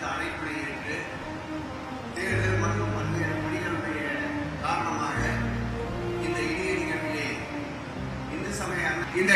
அழைப்பினை ஏற்று தேர்தல் மற்றும் பல்வேறு பணிகளுடைய காரணமாக இந்த இனிய நிகழ்விலே இந்து சமய இந்த